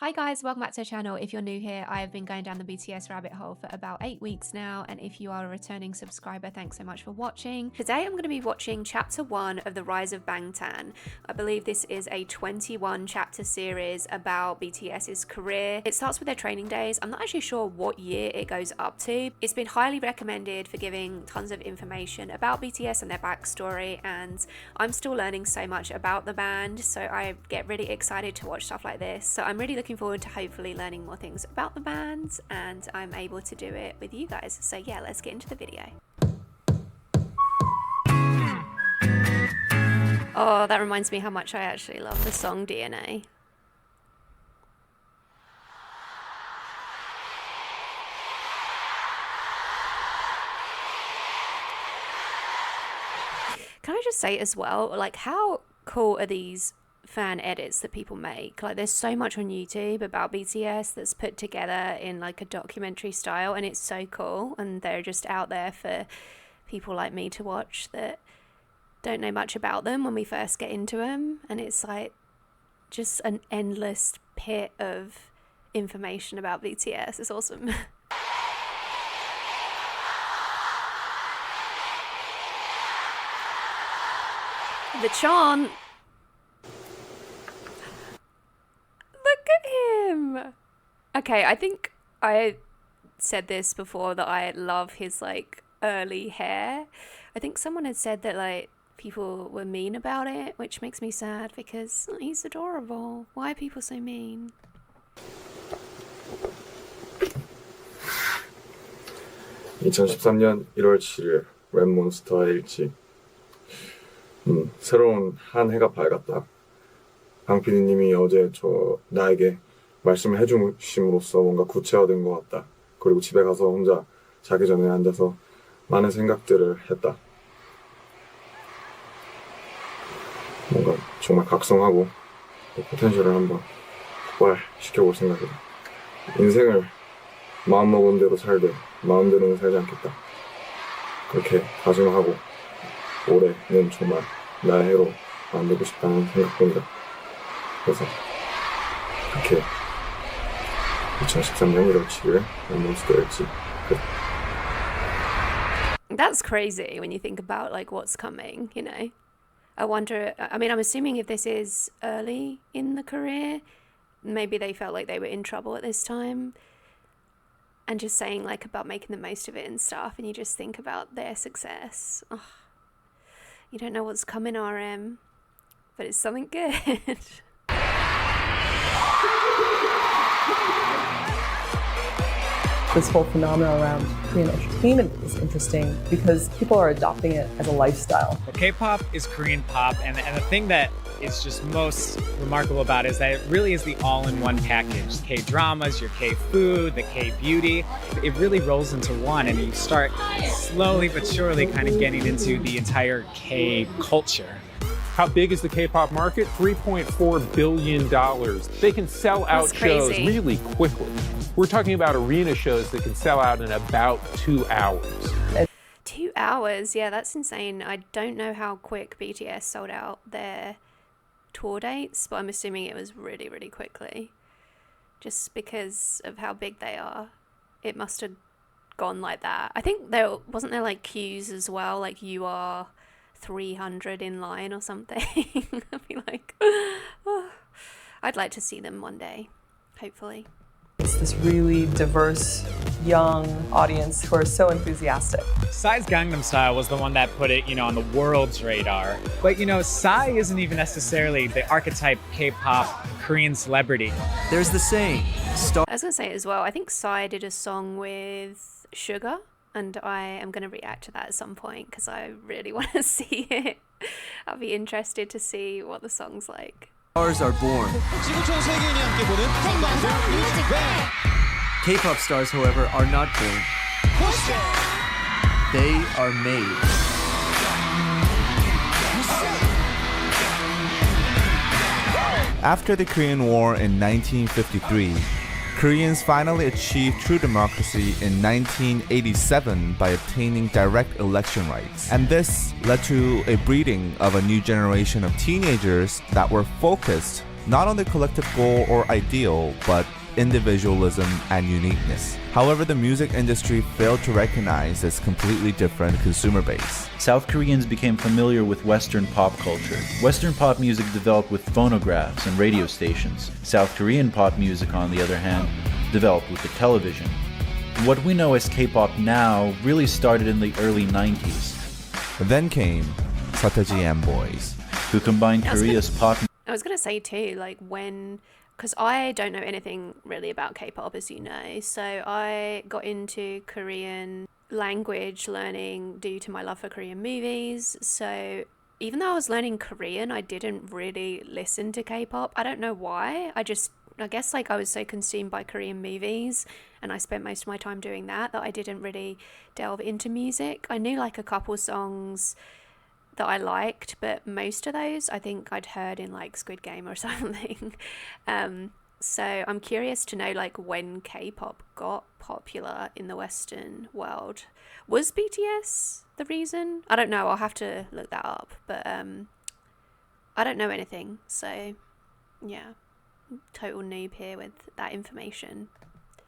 Hi guys, welcome back to the channel. If you're new here, I have been going down the BTS rabbit hole for about 8 weeks now, and if you are a returning subscriber, thanks so much for watching. Today I'm going to be watching chapter 1 of The Rise of Bangtan. I believe this is a 21 chapter series about BTS's career. It starts with their training days. I'm not actually sure what year it goes up to. It's been highly recommended for giving tons of information about BTS and their backstory, and I'm still learning so much about the band, so I get really excited to watch stuff like this. So I'm really looking forward to hopefully learning more things about the band, and I'm able to do it with you guys. So yeah, let's get into the video. Oh, that reminds me how much I actually love the song DNA. Can I just say as well, like, how cool are these fan edits that people make? Like, there's so much on YouTube about BTS that's put together in like a documentary style, and it's so cool, and they're just out there for people like me to watch that don't know much about them when we first get into them, and it's like just an endless pit of information about BTS. It's awesome. The chant. Look at him. Okay, I think I said this before that I love his like early hair. I think someone had said that like people were mean about it, which makes me sad because he's adorable. Why are people so mean? 2013년 1월 7일 웹몬스터의 일지. 새로운 한 해가 밝았다. 강 PD님이 어제 나에게 말씀을 해주심으로써 뭔가 구체화된 것 같다. 그리고 집에 가서 혼자 자기 전에 앉아서 많은 생각들을 했다. 뭔가 정말 각성하고 포텐셜을 한번 폭발시켜볼 생각이다. 인생을 마음먹은 대로 살되 마음대로는 살지 않겠다. 그렇게 다짐하고 올해는 정말 나의 해로 만들고 싶다는 생각뿐이다. 그래서 그렇게 2013년 1월 7일 몬스터일지. That's crazy when you think about like what's coming, you know. I wonder, I mean, I'm assuming if this is early in the career, maybe they felt like they were in trouble at this time, and just saying like about making the most of it and stuff, and you just think about their success. Oh, you don't know what's coming, RM, but it's something good. This whole phenomenon around Korean entertainment is interesting because people are adopting it as a lifestyle. Well, K-pop is Korean pop, and the thing that is just most remarkable about it is that it really is the all-in-one package. K-dramas, your K-food, the K-beauty. It really rolls into one, and you start slowly but surely kind of getting into the entire K-culture. How big is the K-pop market? $3.4 billion. They can sell out shows really quickly. We're talking about arena shows that can sell out in about 2 hours. 2 hours? Yeah, that's insane. I don't know how quick BTS sold out their tour dates, but I'm assuming it was really, really quickly. Just because of how big they are. It must have gone like that. I think wasn't there like queues as well, like you are 300 in line or something. I'd be like, oh, I'd like to see them one day, hopefully. It's this really diverse, young audience who are so enthusiastic. Psy's Gangnam Style was the one that put it, on the world's radar. But, Psy isn't even necessarily the archetype K-pop Korean celebrity. There's the saying, I was going to say as well, I think Psy did a song with Sugar, and I am going to react to that at some point because I really want to see it. I'll be interested to see what the song's like. Stars are born. K-pop stars, however, are not born. They are made. After the Korean War in 1953, Koreans finally achieved true democracy in 1987 by obtaining direct election rights. And this led to a breeding of a new generation of teenagers that were focused not on the collective goal or ideal, but individualism and uniqueness. However, the music industry failed to recognize this completely different consumer base. South Koreans became familiar with Western pop culture. Western pop music developed with phonographs and radio stations. South Korean pop music, on the other hand, developed with the television. What we know as K-pop now really started in the early 90s. Then came Sataji and Boys, who combined Korea's pop. I was going to say too, like when, because I don't know anything really about K-pop, as you know, so I got into Korean language learning due to my love for Korean movies. So even though I was learning Korean, I didn't really listen to K-pop. I don't know why. I guess like I was so consumed by Korean movies and I spent most of my time doing that I didn't really delve into music. I knew like a couple songs that I liked, but most of those I think I'd heard in like Squid Game or something. So I'm curious to know like when K-pop got popular in the Western world. Was BTS the reason? I don't know, I'll have to look that up, but I don't know anything, so yeah, total noob here with that information.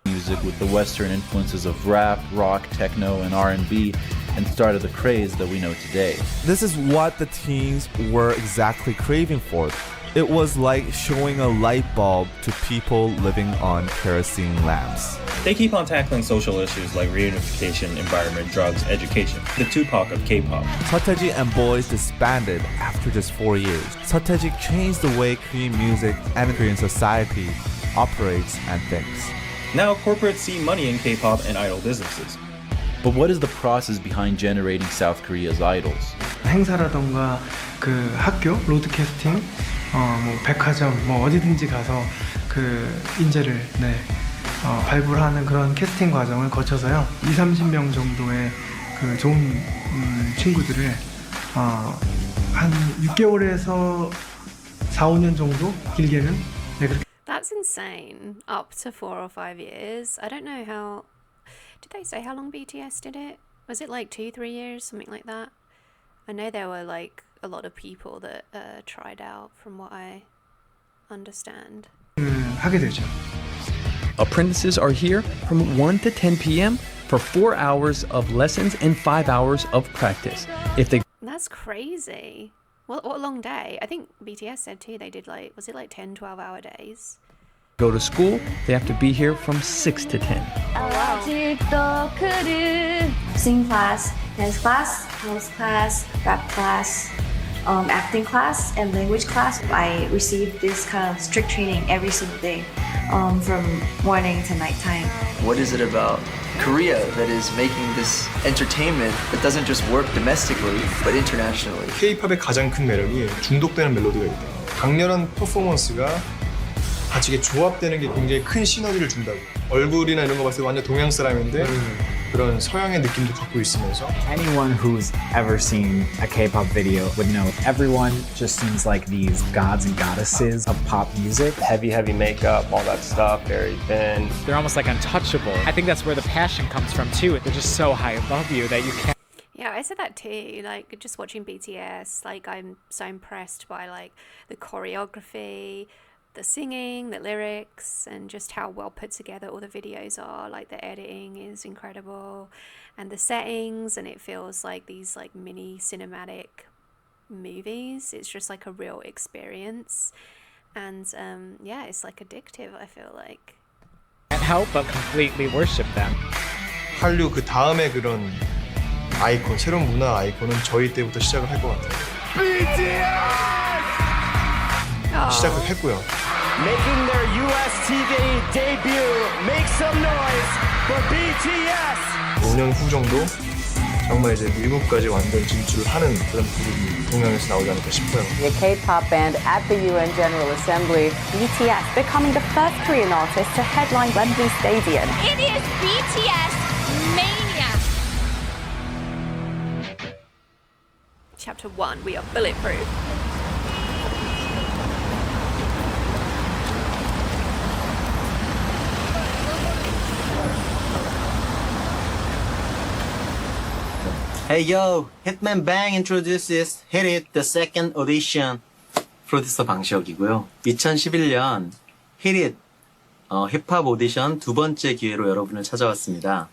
Music with the Western influences of rap, rock, techno, and R&B, and started the craze that we know today. This is what the teens were exactly craving for. It was like showing a light bulb to people living on kerosene lamps. They keep on tackling social issues like reunification, environment, drugs, education. The Tupac of K-pop. Sataji and Boys disbanded after just 4 years. Sataji changed the way Korean music and Korean society operates and thinks. Now corporates see money in K-pop and idol businesses. But what is the process behind generating South Korea's idols? 행사라던가 그 학교, 로드 캐스팅, 뭐 백화점, 뭐 어디든지 가서 그 인재를 발굴하는 그런 캐스팅 과정을 거쳐서요. 20-30명 정도의 그 좋은 친구들을 한 6개월에서 4-5년 정도 길게는 그렇게. That's insane. Up to 4 or 5 years. I don't know how. Did they say how long BTS did it? Was it like 2-3 years, something like that? I know there were like a lot of people that tried out, from what I understand. 하게 되죠. Apprentices are here from 1 to 10 p.m. for 4 hours of lessons and 5 hours of practice. That's crazy. What a long day. I think BTS said too they did like, was it like 10-12 hour days? Go to school, they have to be here from 6 to 10. Singing class, dance class, house class, rap class, acting class, and language class. I receive this kind of strict training every single day, from morning to nighttime. What is it about Korea that is making this entertainment that doesn't just work domestically, but internationally? K-팝의 가장 큰 매력이 중독되는 멜로디가 있대요. 강렬한 퍼포먼스가 같이 조합되는 게 굉장히 큰 시너지를 준다고. 얼굴이나 이런 거 봤을 때 완전 동양 사람인데 그런 서양의 느낌도 갖고 있으면서. Anyone who's ever seen a K-pop video would know everyone just seems like these gods and goddesses of pop music. Heavy makeup, all that stuff, very thin. They're almost like untouchable. I think that's where the passion comes from too. They're just so high above you that you can't. Yeah, I said that too. Like just watching BTS, like I'm so impressed by like the choreography, the singing, the lyrics, and just how well put together all the videos are. Like the editing is incredible, and the settings, and it feels like these like mini cinematic movies. It's just like a real experience, and yeah, it's like addictive, I feel like. Can't help but completely worship them. 한류 그 다음에 그런 아이콘, 새로운 문화 아이콘은 저희 때부터 시작을 할 것 같아요. BTS! 시작을 했고요. Making their US TV debut, make some noise for BTS. 5년 후 정도 정말 이제 미국까지 완전 진출하는 그런 그룹이 동양에서 나오지 않을까 싶어요. A K-pop band at the UN General Assembly, BTS becoming the first Korean artist to headline Wembley Stadium. It is BTS mania. Chapter 1, we are bulletproof. Hey yo, Hitman Bang introduces Hit It, the second audition. 프로듀서 방시혁이고요. 2011년 히릿 힙합 오디션 두 번째 기회로 여러분을 찾아왔습니다.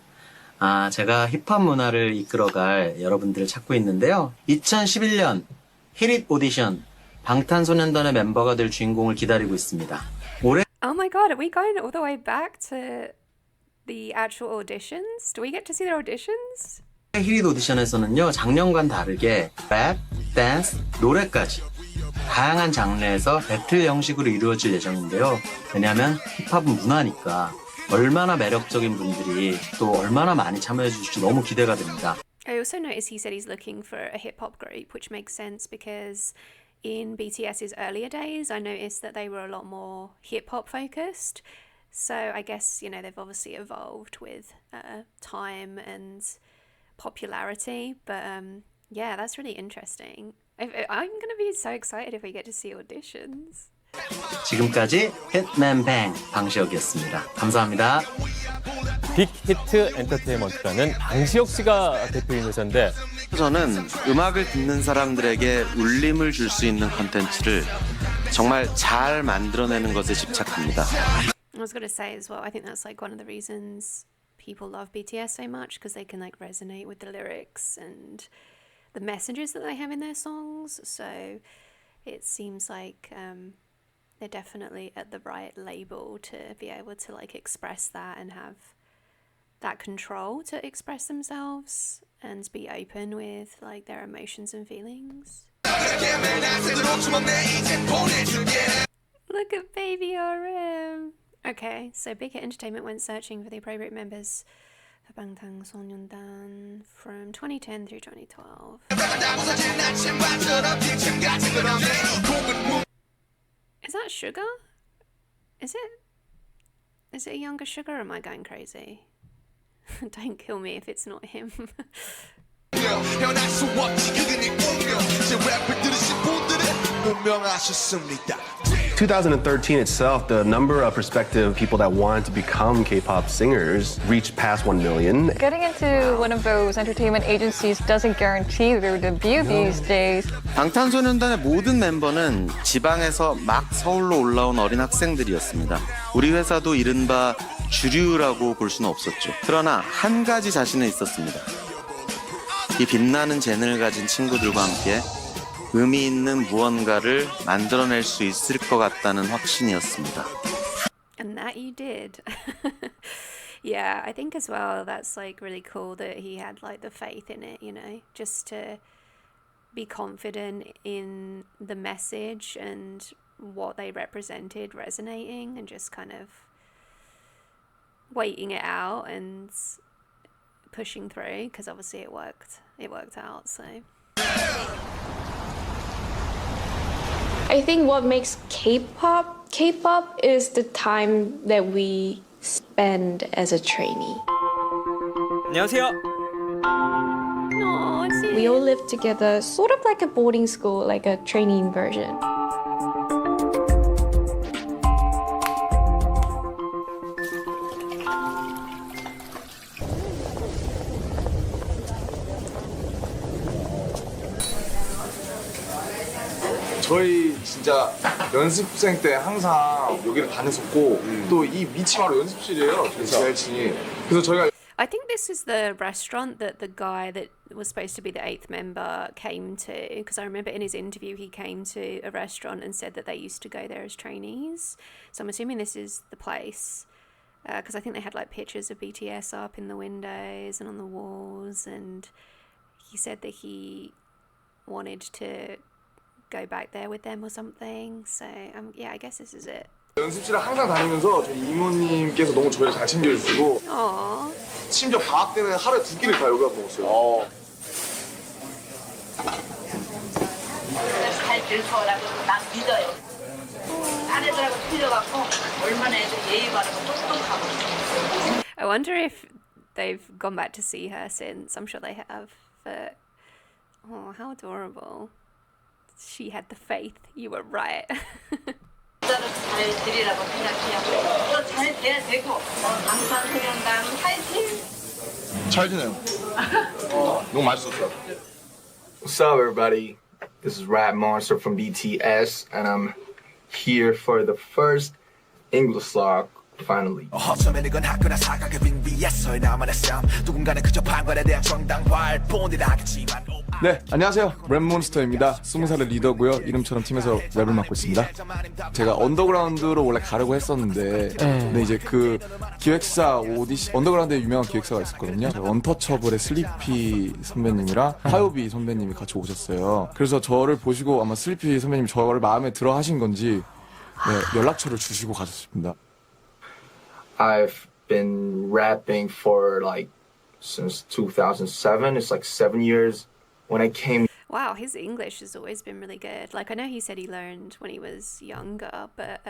제가 힙합 문화를 이끌어갈 여러분들을 찾고 있는데요. 2011년 히릿 오디션 방탄소년단의 멤버가 될 주인공을 기다리고 있습니다. 올해 Oh my god, are we going all the way back to the actual auditions? Do we get to see their auditions? 히릿 오디션에서는요, 작년과는 다르게 랩, 댄스, 노래까지 다양한 장르에서 배틀 형식으로 이루어질 예정인데요. 왜냐하면 힙합은 문화니까 얼마나 매력적인 분들이 또 얼마나 많이 참여해 주실지 너무 기대가 됩니다. I also noticed he said he's looking for a hip-hop group, which makes sense because in BTS's earlier days, I noticed that they were a lot more hip-hop focused. So I guess, you know, they've obviously evolved with time and popularity. But yeah, that's really interesting. I'm going to be so excited if we get to see auditions. 지금까지 hitmanbang 방시혁이었습니다. 감사합니다. 빅히트 엔터테인먼트라는 방시혁 씨가 대표인 회사인데 저는 음악을 듣는 사람들에게 울림을 줄 수 있는 콘텐츠를 정말 잘 만들어내는 것에 집착합니다. I was going to say as well, I think that's like one of the reasons people love BTS so much, because they can like resonate with the lyrics and the messages that they have in their songs. So it seems like they're definitely at the right label to be able to like express that and have that control to express themselves and be open with like their emotions and feelings. Look at Baby RM. Okay, so Big Hit Entertainment went searching for the appropriate members for Bangtan from 2010 through 2012. Is that Sugar? Is it a younger Sugar, or am I going crazy? Don't kill me if it's not him. 2013 itself, the number of prospective people that wanted to become K-pop singers reached past 1 million. Getting into one of those entertainment agencies doesn't guarantee their debut these days. 방탄소년단의 모든 멤버는 지방에서 막 서울로 올라온 어린 학생들이었습니다. 우리 회사도 이른바 주류라고 볼 수는 없었죠. 그러나 한 가지 자신은 있었습니다. 이 빛나는 재능을 가진 친구들과 함께 의미 있는 무언가를 만들어낼 수 있을 것 같다는 확신이었습니다. And that you did. Yeah, I think as well that's like really cool that he had like the faith in it, you know, just to be confident in the message and what they represented resonating and just kind of waiting it out and pushing through, because obviously it worked out. So I think what makes K-pop is the time that we spend as a trainee. 안녕하세요. We all live together, sort of like a boarding school, like a training version. 저희 진짜 연습생 때 항상 여기를 다녔었고 또 이 밑이 바로 연습실이에요. 저희 지하층이. 그래서 저희가 I think this is the restaurant that the guy that was supposed to be the 8th member came to, because I remember in his interview he came to a restaurant and said that they used to go there as trainees. So I'm assuming this is the place, because I think they had like pictures of BTS up in the windows and on the walls, and he said that he wanted to go back there with them or something. So yeah, I guess this is it. 연습실을 항상 다니면서 저희 이모님께서 너무 저희를 잘 챙겨주시고 심지어 방학 때는 하루에 2끼를 다 여기 와서 먹었어요. 잘 될 거라고 난 믿어요. 아내들하고 틀려갖고 얼마나 애들 예의 바르고 똑똑하고. I wonder if they've gone back to see her since. I'm sure they have, but oh, how adorable. She had the faith. You were right. 잘 되리라고 생각해요. 또 잘 돼야 되고 방탄소년단 파이팅! 잘 지내요. 너무 맛있었어요. What's up, everybody? This is Rap Monster from BTS, and I'm here for the first English song, finally. 네, 안녕하세요. 랩몬스터입니다. 20살의 리더고요. 이름처럼 팀에서 랩을 맡고 있습니다. 제가 언더그라운드로 원래 가려고 했었는데 근데 이제 그 기획사 오디션, 언더그라운드에 유명한 기획사가 있었거든요. 언터처블의 슬리피 선배님이랑 화요비 선배님이 같이 오셨어요. 그래서 저를 보시고 아마 슬리피 선배님이 저를 마음에 들어 하신 건지 연락처를 주시고 가셨습니다. I've been rapping for like since 2007. It's like 7 years. When I came. Wow, his English has always been really good. Like, I know he said he learned when he was younger, but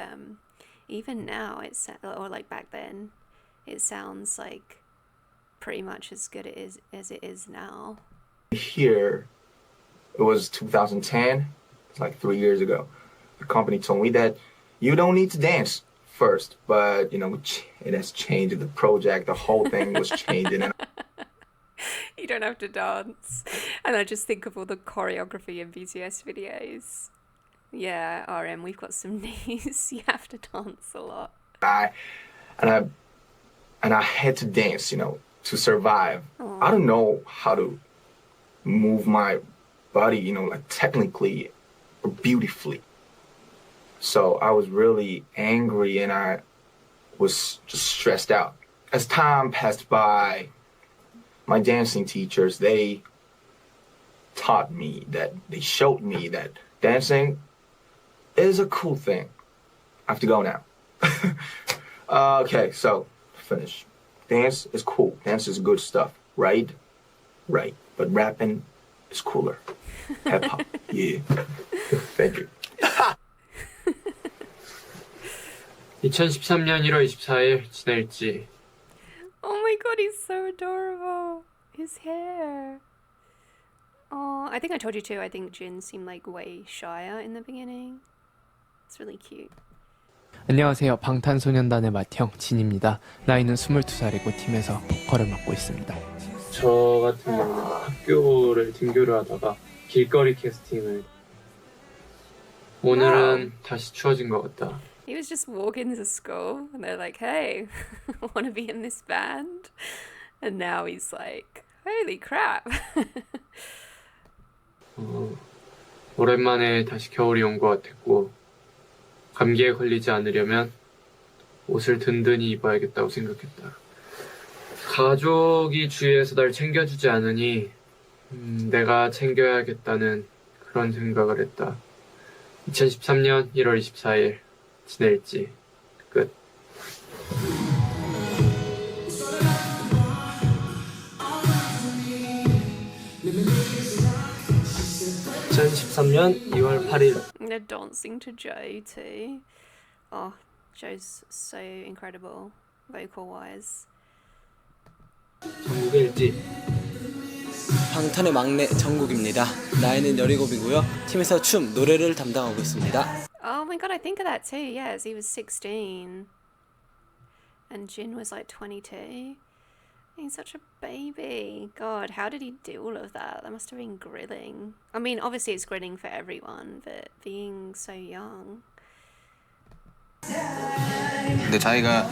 even now, or like back then, it sounds like pretty much as good as it is now. Here, it was 2010. It's like 3 years ago. The company told me that you don't need to dance first, but you know, it has changed. The project, the whole thing was changing. And you don't have to dance. And I just think of all the choreography in BTS videos. Yeah, RM, we've got some knees. You have to dance a lot. I had to dance, you know, to survive. Aww. I don't know how to move my body, you know, like technically or beautifully. So I was really angry and I was just stressed out. As time passed by, my dancing teachers, they showed me that dancing is a cool thing. I have to go now. Okay, so finish. Dance is cool. Dance is good stuff, right? Right. But rapping is cooler. Hip hop, yeah. Thank you. 2013년 1월 24일 지낼지. Oh my god, he's so adorable. His hair. Oh, I think I told you too. I think Jin seemed like way shyer in the beginning. It's really cute. 안녕하세요. 방탄소년단의 맏형 진입니다. 나이는 22살이고 팀에서 보컬을 맡고 있습니다. 저 같은 경우는 학교를 등교를 하다가 길거리 캐스팅을 오늘은 다시 추워진 것 같다. He was just walking to school and they're like, hey, want to be in this band? And now he's like, holy crap. 오랜만에 다시 겨울이 온 것 같았고 감기에 걸리지 않으려면 옷을 든든히 입어야겠다고 생각했다. 가족이 주위에서 날 챙겨주지 않으니 내가 챙겨야겠다는 그런 생각을 했다. 2013년 1월 24일 지낼지 끝. 2013년 2월 8일. They're dancing to Joe too. Oh, Joe's so incredible, vocal-wise. 전국의 일지. 방탄의 막내 정국입니다. 나이는 17이고요. 팀에서 춤, 노래를 담당하고 있습니다. Oh my god, I think of that too. Yes, he was 16. And Jin was like 22. He's such a baby. God, how did he do all of that? That must have been grilling. I mean, obviously it's grilling for everyone, but being so young. 근데 자기가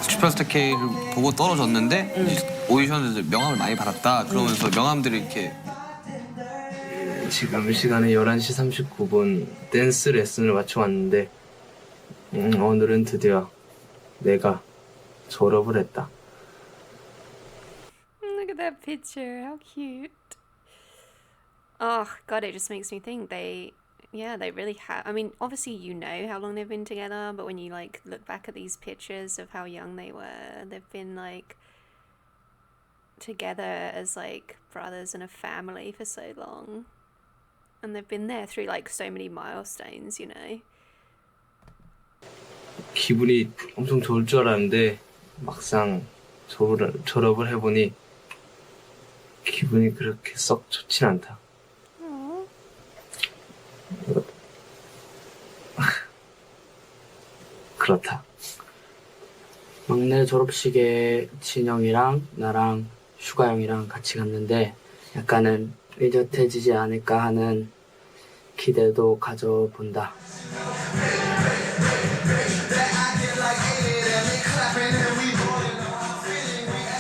슈퍼스타 K를 보고 떨어졌는데 오디션에서 명함을 많이 받았다. 그러면서 명함들을 이렇게 지금 시간에 11시 39분 댄스 레슨을 마쳐 왔는데 오늘은 드디어 내가 졸업을 했다. Look at that picture, how cute. Oh god, it just makes me think they really have. I mean, obviously you know how long they've been together, but when you like look back at these pictures of how young they were, they've been like together as like brothers and a family for so long. And they've been there through like so many milestones, you know. 기분이 엄청 좋을 줄 알았는데 막상 졸업을 해보니 기분이 그렇게 썩 좋진 않다. 그렇다. 막내 졸업식에 진영이랑 나랑 슈가 형이랑 같이 갔는데 약간은 의젓해지지 않을까 하는 기대도 가져본다.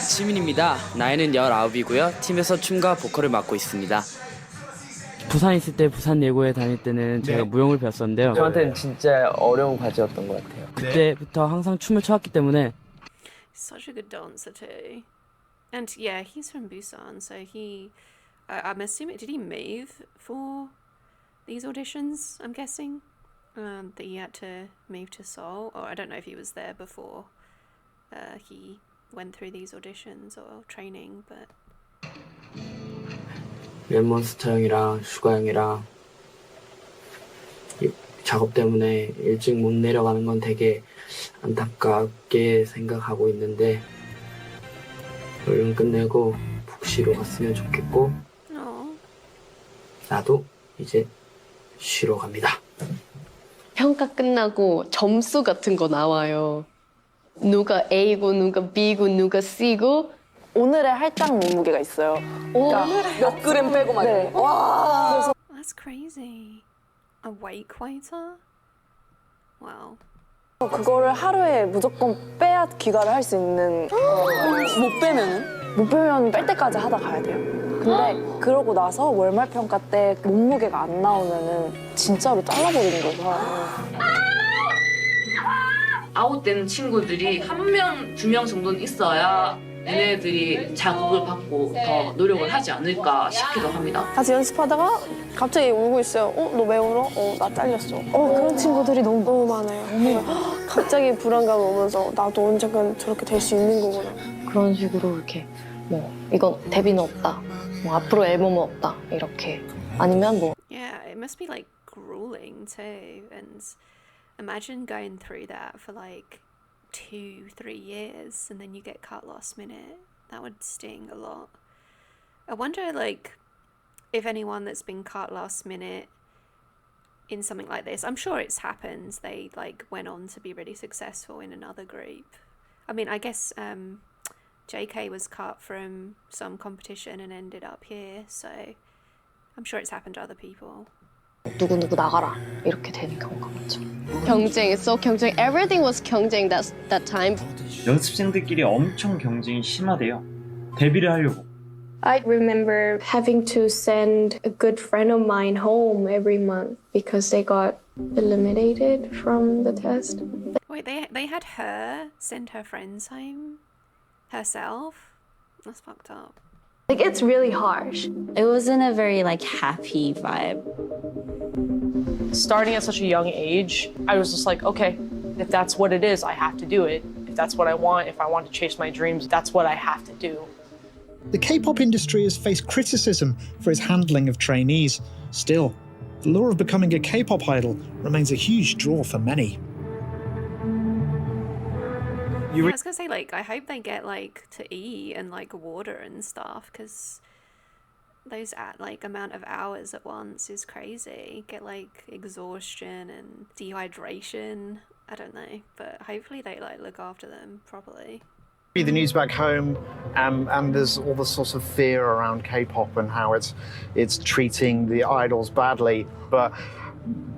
시민입니다. 나이는 19이고요. 팀에서 춤과 보컬을 맡고 있습니다. 부산에 있을 때 부산 예고에 다닐 때는 제가 무용을 배웠었는데요. 저한테는 진짜 어려운 과제였던 것 같아요. 그때부터 항상 춤을 춰왔기 때문에 Such a good dancer too. And yeah, he's from Busan, so I'm assuming, did he move for these auditions, I'm guessing? That he had to move to Seoul, or I don't know if he was there before he went through these auditions or training, but... 랩몬스터 형이랑 슈가 형이랑 작업 때문에 일찍 못 내려가는 건 되게 안타깝게 생각하고 있는데 얼른 끝내고 푹 쉬러 갔으면 좋겠고 나도 이제 쉬러 갑니다. 평가 끝나고 점수 같은 거 나와요. 누가 A고 누가 B고 누가 C고 오늘의 할당 몸무게가 있어요. 그러니까 몇 그램 빼고 막 이런 거. 와. That's crazy. A weight waiter? Wow. 그거를 하루에 무조건 빼야 귀가를 할 수 있는 못 빼면은? 못 빼면 뺄 때까지 하다 가야 돼요. 근데 그러고 나서 월말 평가 때 몸무게가 안 나오면은 진짜로 잘라버리는 거죠, 사람을. 아웃되는 친구들이 한 명, 두 명 정도는 있어야 얘네들이 자극을 받고 더 노력을 하지 않을까 싶기도 합니다. 같이 연습하다가 갑자기 울고 있어요. 너 왜 울어? 나 잘렸어. 그런 친구들이 너무 많아요. 갑자기 불안감 오면서 나도 언젠간 저렇게 될 수 있는 거구나. 그런 식으로 이렇게 뭐 이건 데뷔는 없다, 뭐 앞으로 앨범은 없다 이렇게 아니면 뭐 Yeah, it must be like grueling too, and imagine going through that for like 2-3 years and then you get cut last minute. That would sting a lot. I wonder like if anyone that's been cut last minute in something like this, I'm sure it's happened, they like went on to be really successful in another group. I mean, I guess JK was cut from some competition and ended up here, so I'm sure it's happened to other people. 누구 나가라 이렇게 되는 경우가 많죠. 경쟁, so 경쟁, everything was 경쟁 that time. 연습생들끼리 엄청 경쟁이 심하대요. 데뷔를 하려고. I remember having to send a good friend of mine home every month because they got eliminated from the test. Wait, they had her send her friends home herself? That's fucked up. Like, it's really harsh. It wasn't a very like happy vibe. Starting at such a young age, I was just like, okay, if that's what it is, I have to do it. If that's what I want, if I want to chase my dreams, that's what I have to do. The K-pop industry has faced criticism for its handling of trainees. Still, the lure of becoming a K-pop idol remains a huge draw for many. I was gonna say, like, I hope they get like to eat and like water and stuff, because those like amount of hours at once is crazy. Get like exhaustion and dehydration. I don't know, but hopefully they like look after them properly. The news back home, and there's all the sorts of fear around K-pop and how it's treating the idols badly. But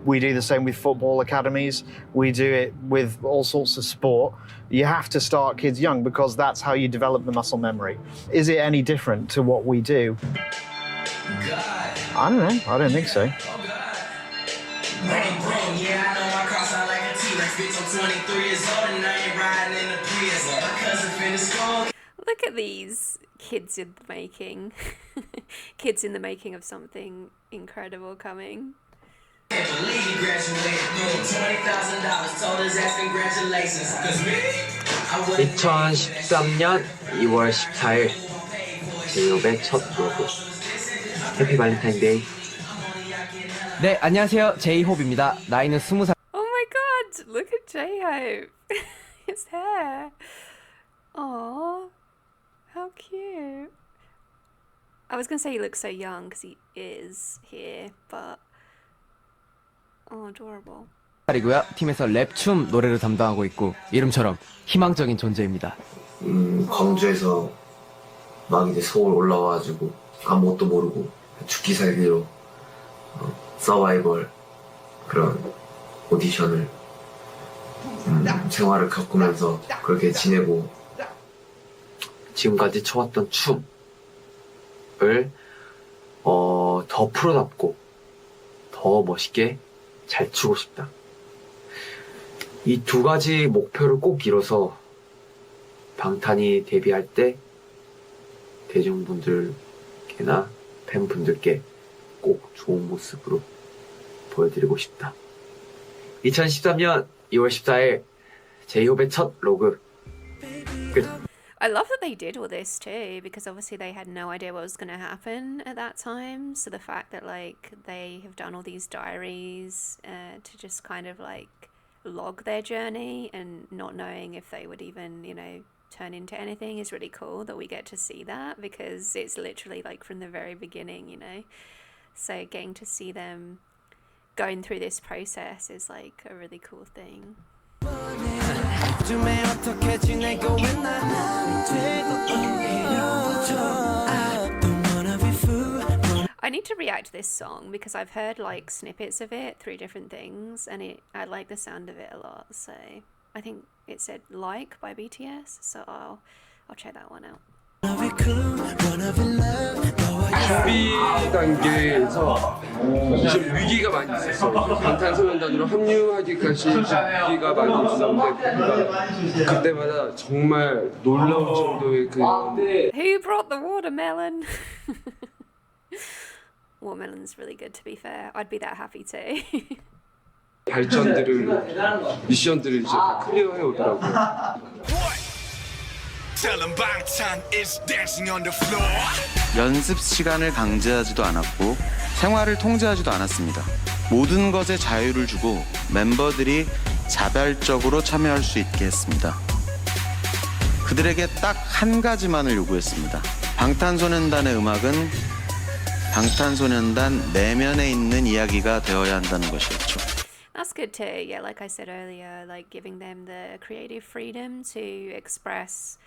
we do the same with football academies. We do it with all sorts of sport. You have to start kids young because that's how you develop the muscle memory. Is it any different to what we do? I don't know. I don't think so. Look at these kids in the making. Kids in the making of something incredible coming. Can't believe he graduated $20,000. Told his ass congratulations. 2013년 2월 14일 제이홉의 첫 로그 해피 발렌타인데이. 네, 안녕하세요. 제이홉입니다. 나이는 20살. Oh my god, look at J-Hope. His hair. Aww, how cute. I was gonna say he looks so young because he is here, but oh, adorable. 이고요. 팀에서 랩, 춤, 노래를 담당하고 있고 이름처럼 희망적인 존재입니다. 광주에서 막 이제 서울 올라와가지고 아무것도 모르고 죽기 살기로 서바이벌 그런 오디션을 생활을 겪으면서 그렇게 지내고 지금까지 춰왔던 춤을 더 프로답고 더 멋있게 잘 추고 싶다. 이 두 가지 목표를 꼭 이뤄서 방탄이 데뷔할 때 대중분들께나 팬분들께 꼭 좋은 모습으로 보여드리고 싶다. 2013년 2월 14일 제이홉의 첫 로그 끝. I love that they did all this too, because obviously they had no idea what was going to happen at that time. So the fact that like they have done all these diaries to just kind of like log their journey and not knowing if they would even, you know, turn into anything is really cool that we get to see that, because it's literally like from the very beginning, you know. So getting to see them going through this process is like a really cool thing. I need to react to this song because I've heard like snippets of it through different things, and I like the sound of it a lot. So I think it said "Like" by BTS, so I'll check that one out. 준비 단계에서 좀 위기가 많이 있었어요. 방탄소년단으로 합류하기까지 위기가 많이 있었는데 그때마다 정말 놀라운 정도의 그 Who brought the watermelon? Watermelon's really good, to be fair. I'd be that happy too. 발전들을 미션들을 이제 다 클리어해 오더라고요. 연습 시간을 강제하지도 않았고 생활을 통제하지도 않았습니다. 모든 것에 자유를 주고 멤버들이 자발적으로 참여할 수 있게 했습니다. 그들에게 딱 한 가지만을 요구했습니다. 방탄소년단의 음악은 방탄소년단 내면에 있는 이야기가 되어야 한다는 것이었죠. That's good too. Yeah, like I said earlier, like giving them the creative freedom to express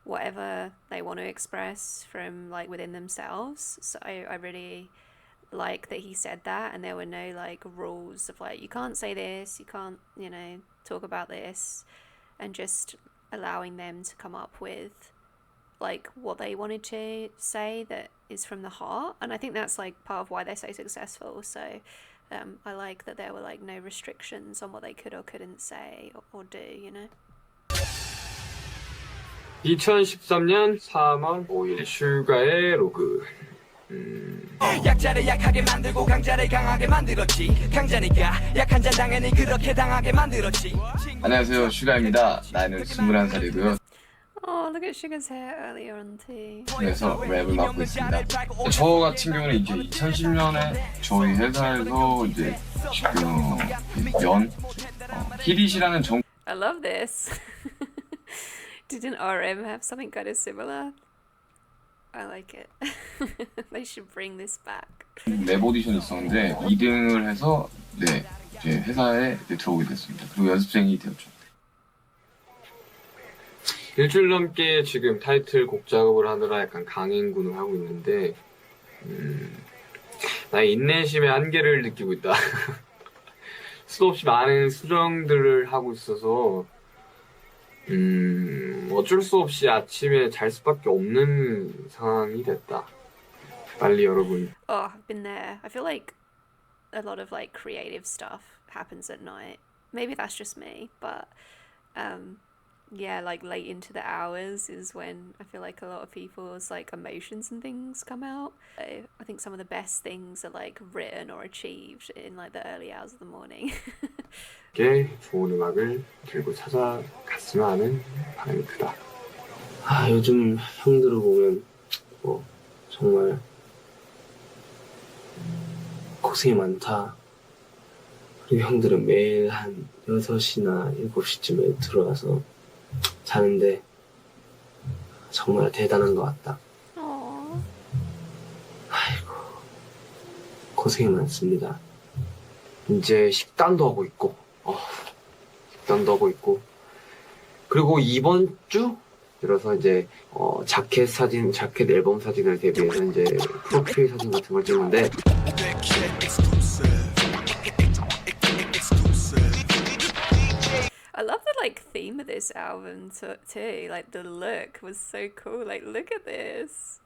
whatever they want to express from like within themselves. So I really like that he said that, and there were no like rules of like you can't say this, you can't, you know, talk about this, and just allowing them to come up with like what they wanted to say that is from the heart. And I think that's like part of why they're so successful. So I like that there were like no restrictions on what they could or couldn't say or do, you know. 2013년 3월 5일 슈가의 로그. 약자를 약하게 만들고 강자를 강하게 만들었지. 강자니까 약한 자 당연히 그렇게 당하게 만들었지. 안녕하세요, 슈가입니다. 나이는 21살이고요. Oh, look at Sugar's hair earlier on too. 그래서 랩을 맡고 있습니다. 저 같은 경우는 이제 2010년에 저희 회사에서 이제 지금 히릿이라는 정. I love this. Didn't RM have something kind of similar? I like it. They should bring this back. 랩 오디션이 있었는데 2등을 해서 네, 이제 회사에 들어오게 됐습니다. 그리고 연습생이 되었죠. 일주일 넘게 지금 타이틀곡 작업을 하느라 약간 강행군을 하고 있는데 나의 인내심의 한계를 느끼고 있다. 수도 없이 많은 수정들을 하고 있어서 어쩔 수 없이 아침에 잘 수밖에 없는 상황이 됐다. 빨리 여러분. Oh, I've been there. I feel like a lot of like creative stuff happens at night. Maybe that's just me, but yeah, like late into the hours is when I feel like a lot of people's like emotions and things come out. I think some of the best things are like written or achieved in like the early hours of the morning. 좋은 음악을 들고 찾아갔으면 하는 바람이 크다. 요즘 형들을 보면 정말 고생이 많다. 그리고 형들은 매일 한 6시나 7시쯤에 들어와서 자는데 정말 대단한 것 같다. 아이고, 고생이 많습니다. 이제 식단도 하고 있고 그리고 이번 주 들어서 이제 자켓 앨범 사진을 대비해서 이제 프로필 사진 같은 걸 찍는데 I love the like theme of this album too. Like the look was so cool. Like look at this.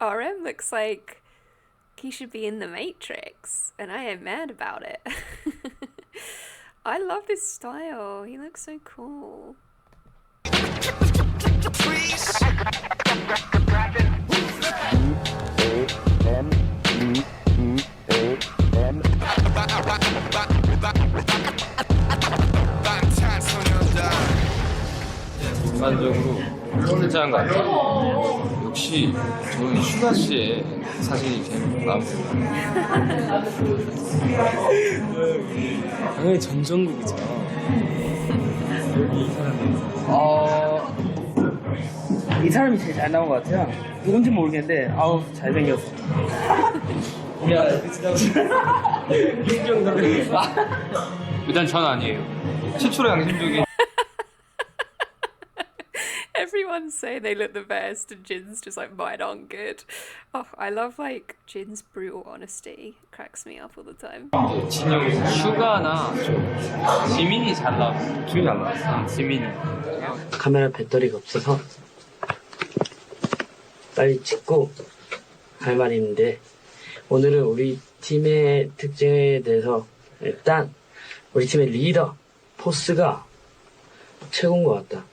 RM looks like he should be in the Matrix, and I am mad about it. I love this style. He looks so cool. 전반적으로 괜찮은 것 같아요. 역시 저는 슈가 씨의 사진이 제일 마음에 들어요. 당연히 전정국이죠. 이 사람이 제일 잘 나온 것 같아요. 누군지 모르겠는데 아우 잘생겼어. 일단 전 아니에요. 최초로 양심적인 Everyone say they look the best, and Jin's just like, mine aren't good. Oh, I love like Jin's brutal honesty. It cracks me up all the time. 진영이 슈가나 지민이 잘 나왔어. 지민이 안 나왔어. 지민이. 카메라 배터리가 없어서 빨리 찍고 할 말이 있는데, 오늘은 우리 팀의 특징에 대해서 일단 우리 팀의 리더 포스가 최고인 것 같다.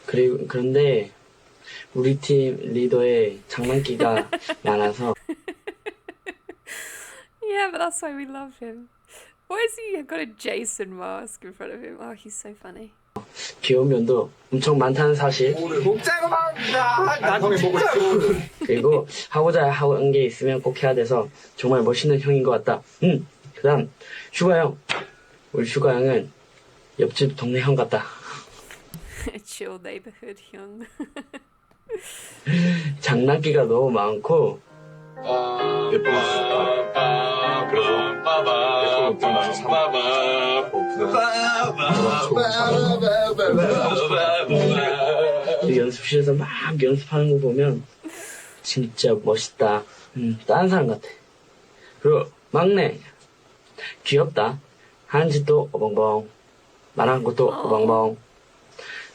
그런데 우리 팀 리더의 장난기가 많아서. Yeah, but that's why we love him. Why has he got a Jason mask in front of him? Oh, he's so funny. 귀여운 면도 엄청 많다는 사실. 목자가 많다. 난 형이 보고 있어. 그리고 하고자 하는 게 있으면 꼭 해야 돼서 정말 멋있는 형인 것 같다. 그다음 슈가 형. 우리 슈가 형은 옆집 동네 형 같다. Chill neighborhood young. 장난기가 너무 많고 예쁜 거 그래서 예쁜 거 사봐. 연습실에서 막 연습하는 거 보면 진짜 멋있다. 다른 사람 같아. 그리고 막내 귀엽다. 하는 짓도 어벙벙, 말하는 것도 어벙벙.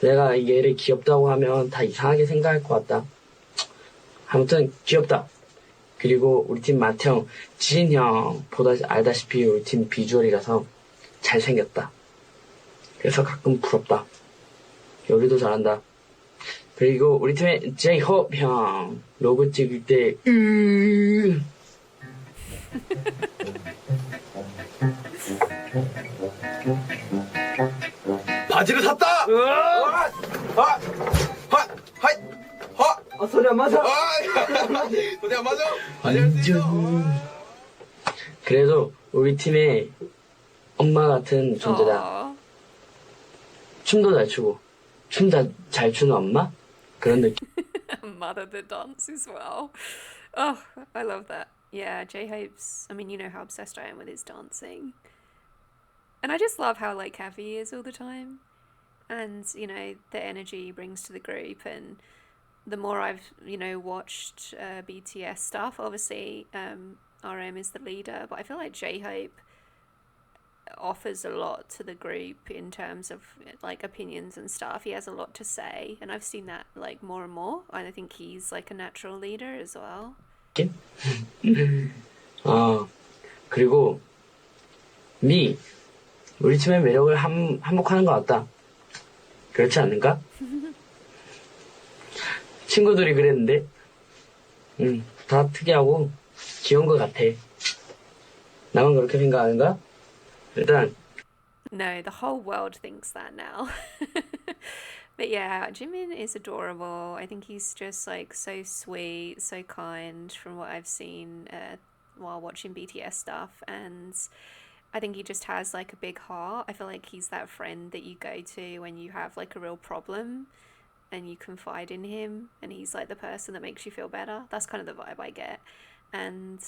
내가 얘를 귀엽다고 하면 다 이상하게 생각할 것 같다. 아무튼 귀엽다. 그리고 우리 팀 맏형 지인 형보다 알다시피 우리 팀 비주얼이라서 잘생겼다. 그래서 가끔 부럽다. 요리도 잘한다. 그리고 우리 팀의 제이홉 형 로고 찍을 때 바지를 샀다. 소리 안 맞아. 소리 안 맞아. 아니할 수 있어. 그래도 우리 팀의 엄마 같은 존재다. 춤도 잘 추고 춤 잘 추는 엄마? 그런 느낌. Mother the dance as well. Oh, I love that. Yeah, J-Hope's, I mean, you know how obsessed I am with his dancing. And I just love how like happy he is all the time. And, you know, the energy he brings to the group. And the more I've, you know, watched BTS stuff, obviously RM is the leader, but I feel like J-Hope offers a lot to the group in terms of like opinions and stuff. He has a lot to say, and I've seen that like more and more. I think he's like a natural leader as well. 그리고 우리 팀의 매력을 한몫하는 것 같다. 그렇지 않는가? 친구들이 그랬는데 다 특이하고 귀여운 것 같아. 나만 그렇게 생각하는가? 일단 No, the whole world thinks that now. But yeah, Jimin is adorable. I think he's just like so sweet, so kind from what I've seen while watching BTS stuff. And I think he just has like a big heart. I feel like he's that friend that you go to when you have like a real problem and you confide in him, and he's like the person that makes you feel better. That's kind of the vibe I get. And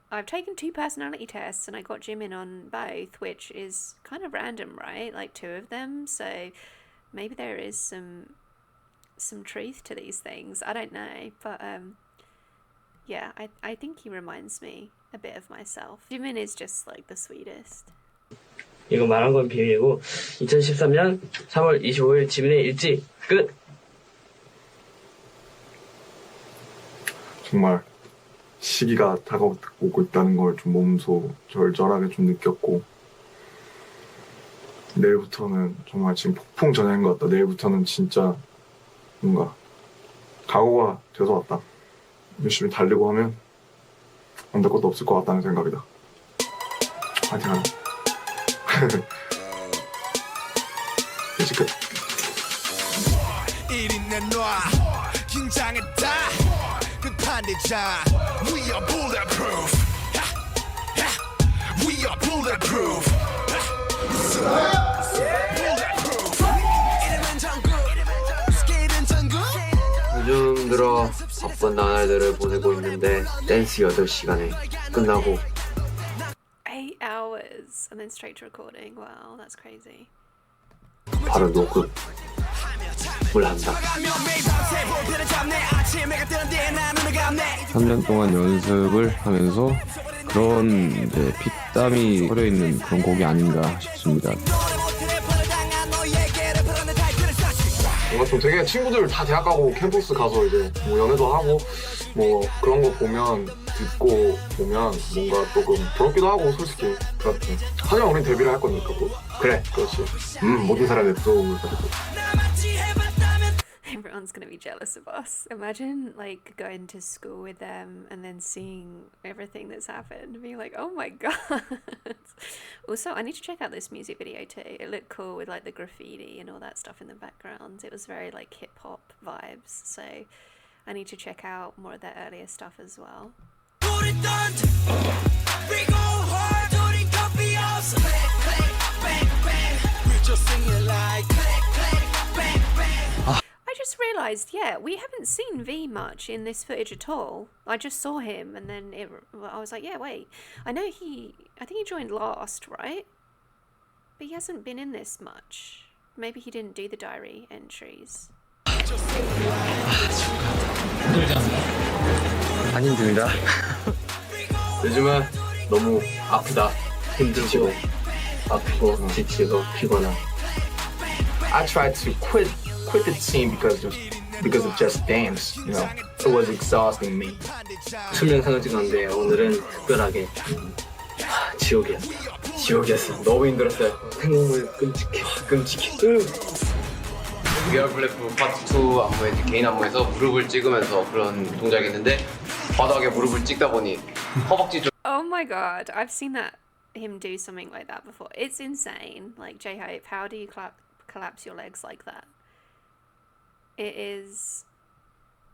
I've taken 2 personality tests and I got Jimin on both, which is kind of random, right? Like 2 of them. So maybe there is some truth to these things. I don't know. But yeah, I think he reminds me a bit of myself. Jimin is just like the sweetest. 이거 말한 건 비밀이고 2013년 3월 25일 지민의 일지 끝. 정말 시기가 다가오고 있다는 걸 좀 몸소 절절하게 좀 느꼈고 내일부터는 정말 지금 폭풍 전야인 것 같다. 내일부터는 진짜 뭔가 각오가 돼서 왔다. 열심히 달리고 하면 안 될 것도 없을 것 같다는 생각이다. 파이팅 하자. 이제 끝. We are bulletproof. We are bulletproof. 요즘 들어 바쁜 나날들을 보내고 있는데 댄스 8시간에 끝나고 8 hours and then straight to recording. Wow, that's crazy. 바로 녹음을 한다. 3년 동안 연습을 하면서 그런 이제 핏땀이 흐려 있는 그런 곡이 아닌가 싶습니다. 뭔가 좀 되게 친구들 다 대학 가고 캠퍼스 가서 이제 뭐 연애도 하고 뭐 그런 거 보면 듣고 보면 뭔가 조금 부럽기도 하고 솔직히 그렇죠. 하지만 우린 데뷔를 할 거니까 뭐. 그래 그렇지. 모든 사람의 부러움을 가지고. Everyone's gonna be jealous of us. Imagine like going to school with them and then seeing everything that's happened and being like, oh my god. Also, I need to check out this music video too. It looked cool with like the graffiti and all that stuff in the background. It was very like hip hop vibes. So I need to check out more of their earlier stuff as well. I just realised, yeah, we haven't seen V much in this footage at all. I just saw him and then I was like, yeah, wait. I think he joined last, right? But he hasn't been in this much. Maybe he didn't do the diary entries. 안 힘듭니다. 요즘은 너무 아프다. 힘들고 아프고 지치고 피곤하고. I tried to quit the team because of just dance, you know. It was exhausting me. 수면상을 찍었는데 오늘은 특별하게 지옥이었어. 지옥이었어. 너무 힘들었어요. 생각만 끔찍해. 리얼 플랫폼 파트 2 안무에 개인 안무에서 무릎을 찍으면서 그런 동작이 있는데 바닥에 무릎을 찍다 보니 허벅지 쪽. Oh my god, I've seen him do something like that before. It's insane. Like, J-Hope, how do you collapse your legs like that? It is...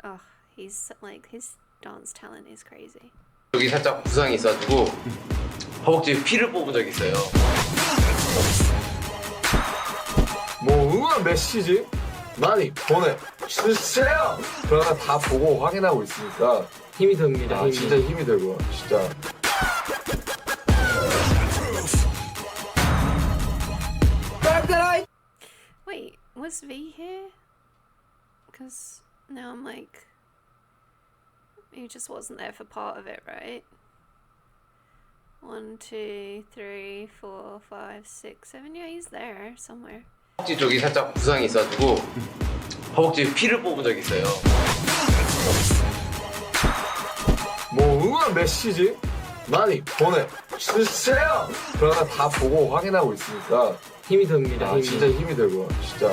Oh, he's like, his dance talent is crazy. 여기 살짝 부상이 있어가지고 허벅지에 피를 뽑은 적이 있어요. 뭐 응원 메시지 많이 보내주세요. 그러나 다 보고 확인하고 있으니까 힘이 듭니다. 아, 진짜 힘이 되고 진짜. Wait, was V here? Because now I'm like, he just wasn't there for part of it, right? 1, 2, 3, 4, 5, 6, 7. Yeah, he's there somewhere. 허벅지 쪽이 살짝 부상이 있어가지고 허벅지에 피를 뽑은 적이 있어요. 뭐 응원 메시지 많이 보내주세요. 그러나 다 보고 확인하고 있으니까 힘이 듭니다. 아, 진짜 힘이 되고 진짜.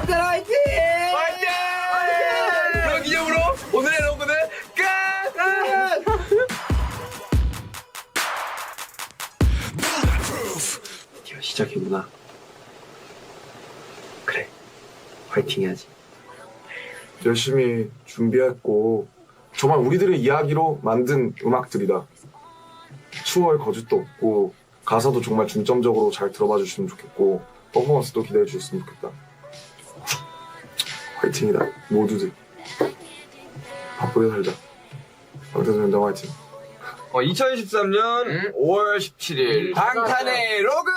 화이팅! 화이팅! 그런 기념으로 오늘의 로그는 끝! 드디어 시작이구나. 그래, 화이팅 해야지. 열심히 준비했고 정말 우리들의 이야기로 만든 음악들이다. 추월 거짓도 없고 가사도 정말 중점적으로 잘 들어봐 주시면 좋겠고 퍼포먼스도 기대해 주셨으면 좋겠다. 화이팅이다. 모두들 바쁘게 살자. 방탄소년단 화이팅. 2013년 5월 17일 방탄의 로그!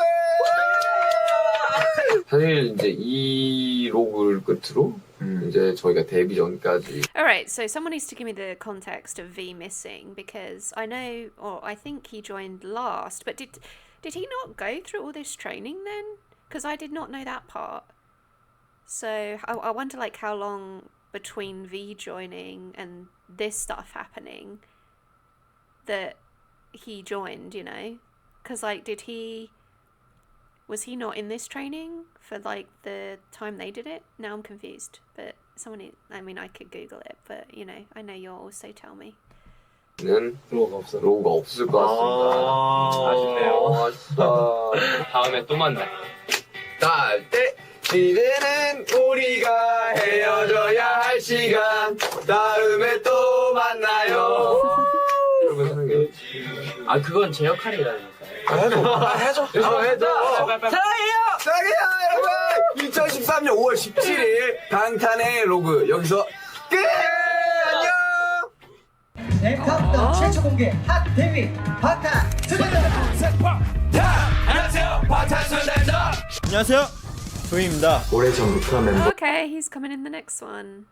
사실 이제 이 로그를 끝으로 이제 저희가 데뷔 전까지 Alright, so someone needs to give me the context of V missing because I know, or I think he joined last, but did he not go through all this training then? Because I did not know that part. So I wonder like how long between V joining and this stuff happening that he joined, you know? Because like was he not in this training for like the time they did it? Now I'm confused, but I mean I could Google it, but you know, I know you'll also tell me. 는 로고가 없을 것 같습니다. 아쉽네요. 아쉽다. 다음에 또 만나요. 때 이제는 우리가 헤어져야 할 시간 다음에 또 만나요. 아 그건 제 역할이라니까요. 해줘. 사랑해요 여러분. 2013년 5월 17일 방탄의 로그 여기서 끝. 안녕. 네, 다음부터 최초 공개 핫 데뷔 방탄소년단. 안녕하세요, 방탄소년단. 안녕하세요, 조이입니다. 오래전부터 멤버. Okay, he's coming in the next one.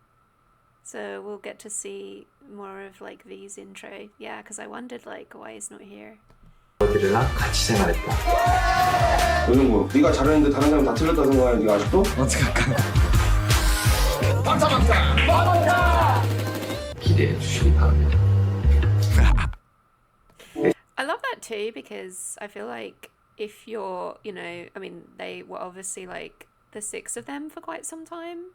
So we'll get to see more of like V's intro. Yeah, because I wondered like why he's not here. 들이랑 같이 생활했다. 너는 뭐 네가 잘했는데 다른 사람 다 틀렸다 생각하는 네가 아직도? 어떻게 할까? 기대해 주시기 바랍니다. I love that too because I feel like if you're, you know, I mean, they were obviously like the 6 of them for quite some time,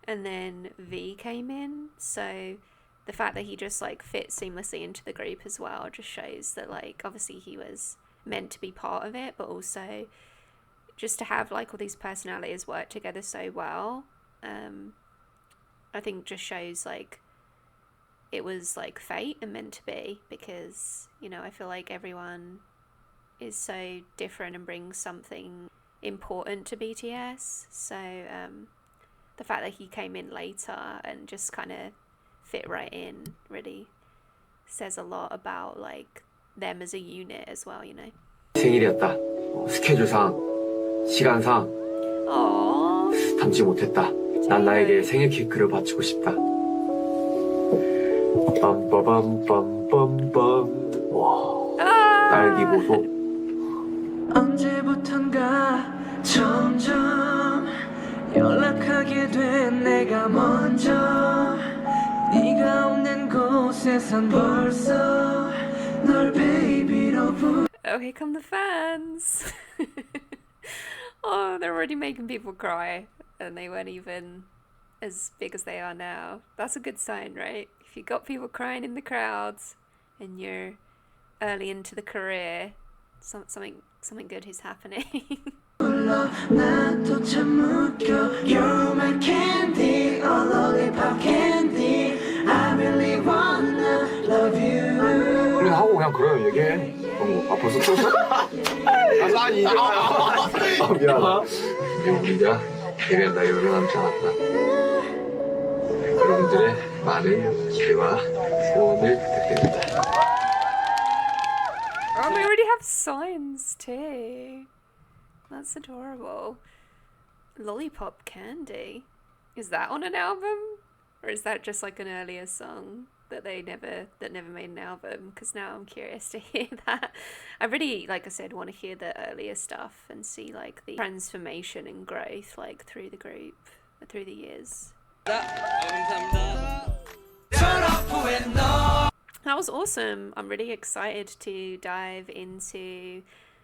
and then V came in, so the fact that he just like fit seamlessly into the group as well just shows that like obviously he was meant to be part of it, but also just to have like all these personalities work together so well, I think just shows like it was like fate and meant to be, because you know I feel like everyone is so different and brings something important to BTS, so the fact that he came in later and just kind of fit right in really says a lot about like them as a unit as well, you know. 생일이었다. 스케줄상, 시간상 담지 못했다. 난 나에게 생일 케이크를 바치고 싶다. 빰빠밤빰빰빰. 와, 딸기 보소. 언제부턴가 점점 연락하게 된 내가 먼저 네가 없는 곳에선 벌써 널 베이비로 부르. Oh, here come the fans. Oh, they're already making people cry, and they weren't even as big as they are now. That's a good sign, right? If you got people crying in the crowds and you're early into the career, something good is happening. 나도 참 웃겨. You're my candy, a lollipop candy. I really wanna love you. 우리 하고 그냥 그래요 얘기해. 벌써 쳤어? 아니 미안하다. 우리가 데뷔한 날이 얼마 남지 않았다. 여러분들의 많은 기대와 소원을 부탁드립니다. Oh, they already have signs too. That's adorable. Lollipop Candy. Is that on an album? Or is that just like an earlier song that never made an album? Because now I'm curious to hear that. I really, like I said, want to hear the earlier stuff and see like the transformation and growth like through the group, through the years. That was awesome. I'm really excited to dive into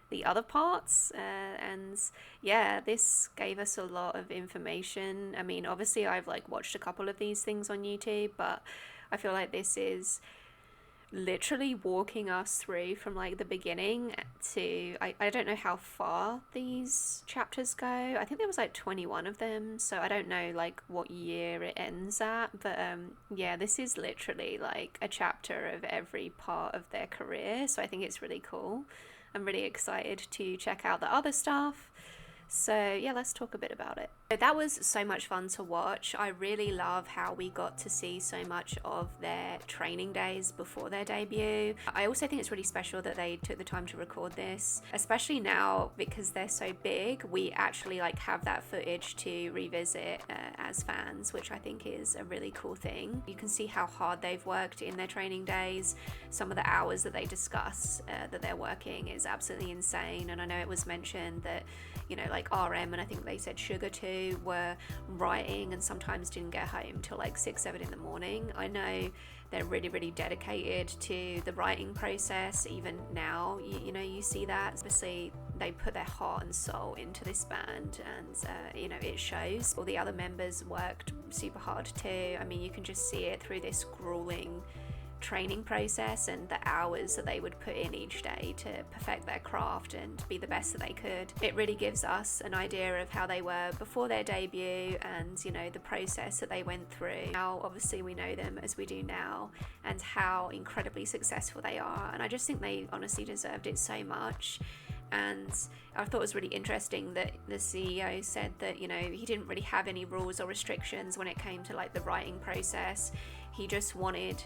the other parts, and yeah, this gave us a lot of information. I mean, obviously I've like watched a couple of these things on YouTube, but I feel like this is literally walking us through from like the beginning to I don't know how far these chapters go. I think there was like 21 of them, so I don't know like what year it ends at, but yeah, this is literally like a chapter of every part of their career, so I think it's really cool. I'm really excited to check out the other stuff. So yeah, let's talk a bit about it. That was so much fun to watch. I really love how we got to see so much of their training days before their debut. I also think it's really special that they took the time to record this, especially now because they're so big. We actually like have that footage to revisit as fans, which I think is a really cool thing. You can see how hard they've worked in their training days. Some of the hours that they discuss that they're working is absolutely insane. And I know it was mentioned that, you know, like RM and I think they said Sugar too were writing and sometimes didn't get home till like 6, 7 in the morning. I know they're really dedicated to the writing process. Even now, you know, you see that. Obviously, they put their heart and soul into this band, and you know, it shows. All the other members worked super hard too. I mean, you can just see it through this grueling training process and the hours that they would put in each day to perfect their craft and be the best that they could. It really gives us an idea of how they were before their debut and, you know, the process that they went through. Now obviously we know them as we do now and how incredibly successful they are, and I just think they honestly deserved it so much. And I thought it was really interesting that the CEO said that, you know, he didn't really have any rules or restrictions when it came to like the writing process. He just wanted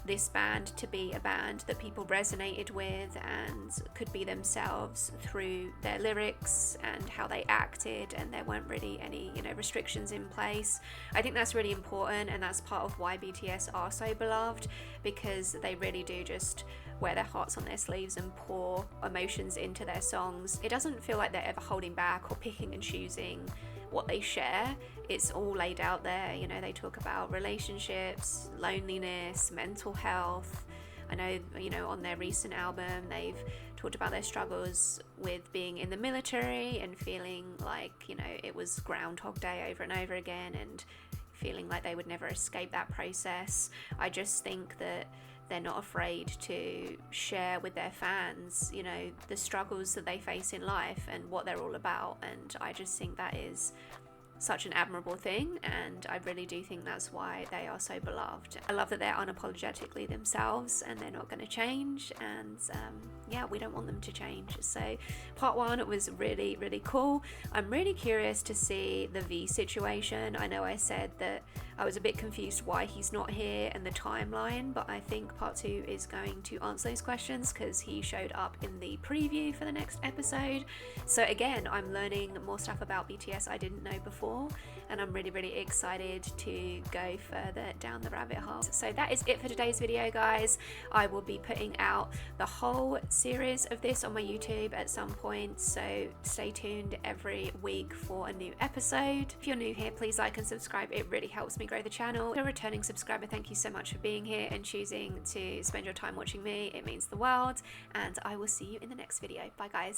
this band to be a band that people resonated with and could be themselves through their lyrics and how they acted, and there weren't really any, you know, restrictions in place. I think that's really important, and that's part of why BTS are so beloved, because they really do just wear their hearts on their sleeves and pour emotions into their songs. It doesn't feel like they're ever holding back or picking and choosing what they share. It's all laid out there. You know, they talk about relationships, loneliness, mental health. I know, you know, on their recent album they've talked about their struggles with being in the military and feeling like, you know, it was Groundhog Day over and over again and feeling like they would never escape that process. I just think that they're not afraid to share with their fans, you know, the struggles that they face in life and what they're all about. And I just think that is such an admirable thing, and I really do think that's why they are so beloved. I love that they're unapologetically themselves and they're not going to change, and yeah, we don't want them to change. So part 1 was really cool. I'm really curious to see the V situation. I know I said that I was a bit confused why he's not here and the timeline, but I think part 2 is going to answer those questions because he showed up in the preview for the next episode. So again, I'm learning more stuff about BTS I didn't know before, and I'm really excited to go further down the rabbit hole. So that is it for today's video, guys. I will be putting out the whole series of this on my YouTube at some point, so stay tuned every week for a new episode. If you're new here, please like and subscribe. It really helps me grow the channel. If you're a returning subscriber, thank you so much for being here and choosing to spend your time watching me. It means the world, and I will see you in the next video. Bye guys.